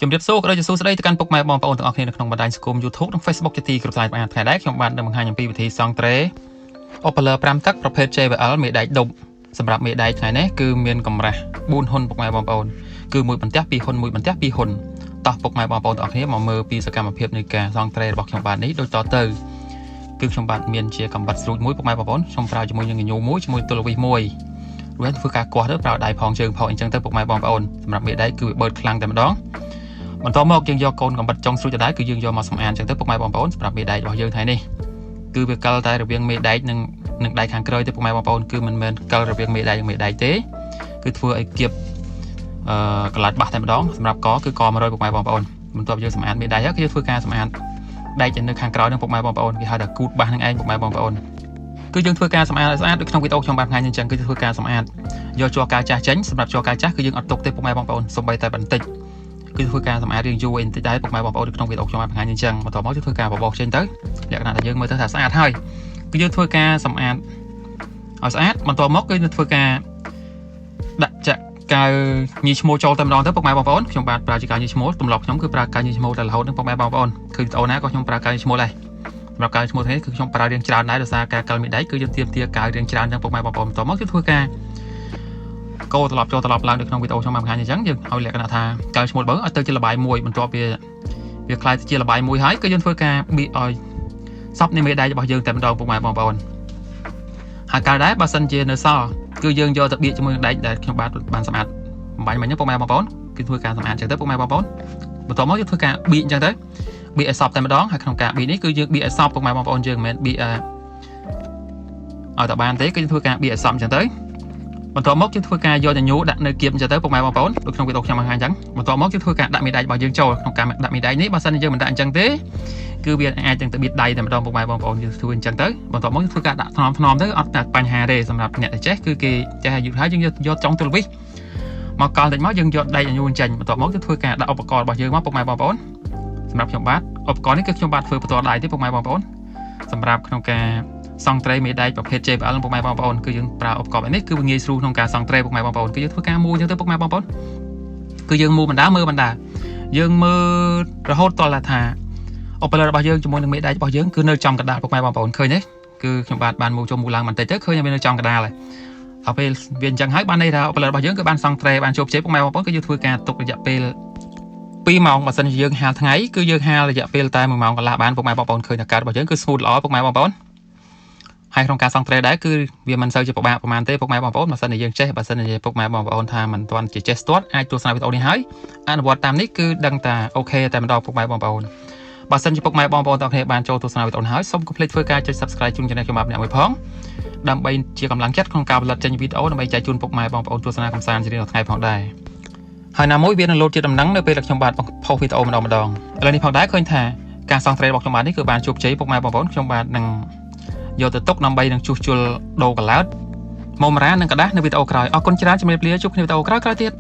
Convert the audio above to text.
ជំរាបសួរក៏ដូចជាសួស្តីទៅកាន់ពុកម៉ែបងប្អូនទាំងអស់គ្នានៅក្នុងបណ្ដាញសង្គម YouTube និង Facebook ជាទីគោរពថ្លៃបានថ្ងៃដែរខ្ញុំបាននឹងបង្ហាញអំពីវិធីសង់ត្រេ Opler 5 ទឹកប្រភេទ JBL មេដែកដុបសម្រាប់មេដែកថ្ងៃនេះគឺមានកម្រាស់4ហ៊ុនពុកម៉ែបងប្អូនគឺមួយបន្ទះ2ហ៊ុនមួយបន្ទះ2ហ៊ុនតោះពុកម៉ែបងប្អូនទាំងអស់គ្នាមកមើលពីសកម្មភាពនៃការសង់ត្រេរបស់ខ្ញុំបាទនេះដូចតទៅគឺខ្ញុំបាទមានជាកំបិតស្រួចមួយពុកម៉ែបងប្អូនខ្ញុំប្រើជាមួយនឹងញញូមួយជាមួយទល់វីសមួយរួចធ្វើការគាស់ទៅប្រើដៃផងជើងផងអញ្ចឹងទៅពុកម៉ែបងប្អូនសម្រាប់មេដែកគឺវាបឺតខ្លាំងតែម្ដងបន្តមកយើងយកកូនកំបិតចុងស្រួចទៅដែរគឺយើងយកមកសម្អាតអញ្ចឹងទៅពុកម៉ែបងប្អូនសម្រាប់មេដែករបស់យើងថ្ងៃនេះគឺវាកិលតែរវាងមេដែកនិងដៃខាងក្រោយទៅពុកម៉ែបងប្អូនគឺមិនមែនកិលរវាងមេដែកនិងមេដែកទេគឺធ្វើឲ្យគៀបកន្លាត់បាសតែម្ដងសម្រាប់កគឺក100ពុកម៉ែបងប្អូនបន្ទាប់យើងសម្អាតមេដែកហើយគឺធ្វើការសម្អាតដែកនៅខាងក្រោយនឹងពុកម៉ែបងប្អូនគេហៅថាគូតបាសនឹងឯងពុកម៉ែបងប្អូនគឺយើងធ្វើការសម្អាតឲ្យស្អាតដូចក្នុងវីដេអូខ្ញុំបានបង្ហាញអញ្ចឹងគឺធ្វើការសម្អាតយកជ័រកាចាស់ចេញសម្រាប់ជ័រកាចាស់គឺយើងអត់ទុកទេពុកម៉ែបងប្អូនសូម្បីតែបន្តិចគឺធ្វើការសម្អាតរៀងយូរបន្តិចដែរពុកម៉ែបងប្អូនក្នុងវីដេអូខ្ញុំបានបង្ហាញអញ្ចឹងបន្តមកគឺធ្វើការបបោសចេញទៅលក្ខណៈថាយើងមើលទៅថាស្អាតហើយគឺយើងធ្វើការសម្អាតឲ្យស្អាតបន្តមកគឺធ្វើការដាក់ចាក់កៅញីឈ្មោះចូលតែម្ដងទៅពុកម៉ែបងប្អូនខ្ញុំបានប្រើជាកៅញីឈ្មោះទម្លាប់ខ្ញុំគឺប្រើកៅញីឈ្មោះតែរហូតនឹងពុកម៉ែបងប្អូនគឺវីដេអូណាក៏ខ្ញុំប្រើកៅញីឈ្មោះដែរសម្រាប់កៅឈ្មោះនេះគឺខ្ញុំប្រើរៀងច្រើនដែរដោយសារការកៅមេដៃគឺយើងទាកៅរៀងច្រើនទាំងពុកម៉ែបងប្អូនបន្តមកគឺធ្វើការកោត្រឡប់ចូលត្រឡប់ឡើងនៅក្នុងវីដេអូខ្ញុំបានបង្ហាញអញ្ចឹងយើងឲ្យលក្ខណៈថាកៅឈ្មោះបើឲ្យទៅជាលបាយមួយបន្ទាប់វាខ្លាយទៅជាលបាយមួយហើយគឺយើងធ្វើការបៀកឲ្យសពនៃមេដៃរបស់យើងតែម្ដងពុកម៉ែបងប្អូនហើយកាលដែរបើសិនជានៅសល់គឺយើងយកទៅបៀកជាមួយនឹងដែកដែលខ្ញុំបានសម្អាតបំបញ្ញមិញពុកម៉ែបងប្អូនគឺធ្វើការសម្អាតអញ្ចឹងទៅពុកម៉ែបងប្អូនបន្តមកយើងធ្វើការបៀកអញ្ចឹងទៅបៀកឲ្យសពតែម្ដងហើយក្នុងការបៀកនេះគឺយើងបៀកឲ្យសពពុកម៉ែបងប្អូនយើងមិនមែនបៀកឲ្យតែបានទេគឺយើងធ្វើការបៀកឲ្យសពអញ្ចឹងទៅបន្តមកយើងធ្វើការយកញញូដាក់នៅគៀបអញ្ចឹងទៅពុកម៉ែបងប្អូនដូចក្នុងវីដេអូខ្ញុំបង្ហាញអញ្ចឹងបន្តមកយើងធ្វើការដាក់មេដៃរបស់យើងចូលក្នុងការដាក់មេដៃនេះបើសិនជាយើងមិនដាក់អញ្ចឹងទេគឺវាអាចទាំងទៅបៀតដៃតែម្ដងពុកម៉ែបងប្អូនយើងធ្វើអញ្ចឹងទៅបន្តមកយើងធ្វើការដាក់ថ្នមទៅអត់តែបញ្ហាទេសម្រាប់អ្នកដែលចេះគឺគេចេះឲ្យយូរហើយយើងយកចុងទល់វិសមកកលតិចមកយើងយកដៃញញូចេញបន្តមកយើងធ្វើការដាក់ឧបករណ៍របស់យើងមកពុកម៉ែបងប្អូនសម្រាប់ខ្ញុំបាទឧបករណ៍នេះគឺខ្ញុំបាទធ្វើផ្ទាល់ដៃទេពុកម៉ែបងប្អូនសម្រាប់ក្នុងការសង់ត្រេមេដែកប្រភេទ JBL ពុកម៉ែបងប្អូនគឺយើងប្រើឧបករណ៍នេះគឺវាងាយស្រួលក្នុងការសង់ត្រេពុកម៉ែបងប្អូនគឺយើងធ្វើការមូលអញ្ចឹងទៅពុកម៉ែបងប្អូនគឺយើងមូលបណ្ដាមើលបណ្ដាយើងមើលរហូតដល់ថាឧបករណ៍របស់យើងជាមួយនឹងមេដែករបស់យើងគឺនៅចំកណ្ដាលពុកម៉ែបងប្អូនឃើញទេគឺខ្ញុំបាទបានមូលចូលមូលឡើងបន្តិចទៅឃើញវានៅចំកណ្ដាលហើយដល់ពេលវាអញ្ចឹងហើយបានន័យថាឧបករណ៍របស់យើងគឺបានសង់ត្រេបានជោគជ័យពុកម៉ែបងប្អូនគឺយើងធ្វើការទុករយៈពេល2ម៉ោងបើសិនជាយើងហាលថ្ងៃគឺយើងហាលរយៈពេលតែ1ម៉ោងកន្លះបានពុកម៉ែបងប្អូនឃើញថាកាត់របស់យើងគឺស្មូតល្អពុកម៉ែបងប្អូនហើយក្នុងការសង់ត្រេដែរគឺវាមិនសូវជាពិបាកប្រហែលទេពុកម៉ែបងប្អូនបើសិនជាយើងចេះបើសិនជាពុកម៉ែបងប្អូនថាមិនទាន់ជាចេះស្ទាត់អាចទស្សនាវីដេអូនេះហើយអនុវត្តតាមនេះគឺដឹងថាអូខេតែម្ដងពុកម៉ែបងប្អូនបើសិនជាពុកម៉ែបងប្អូនទាំងគ្នាបានចូលទស្សនាវីដេអូនេះហើយសូមកុំភ្លេចធ្វើការចុច Subscribe ជូន Channel ខ្ញុំបាទម្នាក់មួយផងដើម្បីជាកម្លាំងចិត្តក្នុងការផលិតចេញវីដេអូដើម្បីចែកជូនពុកម៉ែបងប្អូនទស្សនាកម្សាន្តជារៀងរាល់ថ្ងៃផងដែរហើយណាមួយវានឹងលោតជាដំណឹងនៅពេលដែលខ្ញុំបាទផុសវីដេអូម្ដងឥឡូវនេះផងដែរឃើញថាការសង់ត្រេរបស់ខ្ញុំបាទនេះគឺបានជោគជ័យពុកម៉ែបងប្អូនខ្ញុំបាទនឹងយកទៅទុកដើម្បីនឹងជួសជុលដូរកឡោតម៉ូម៉ារ៉ានិងกระดาษនៅវីដេអូក្រោយអរគុណច្រើនជំរាបលាជួបគ្នាវីដេអូក្រោយទៀត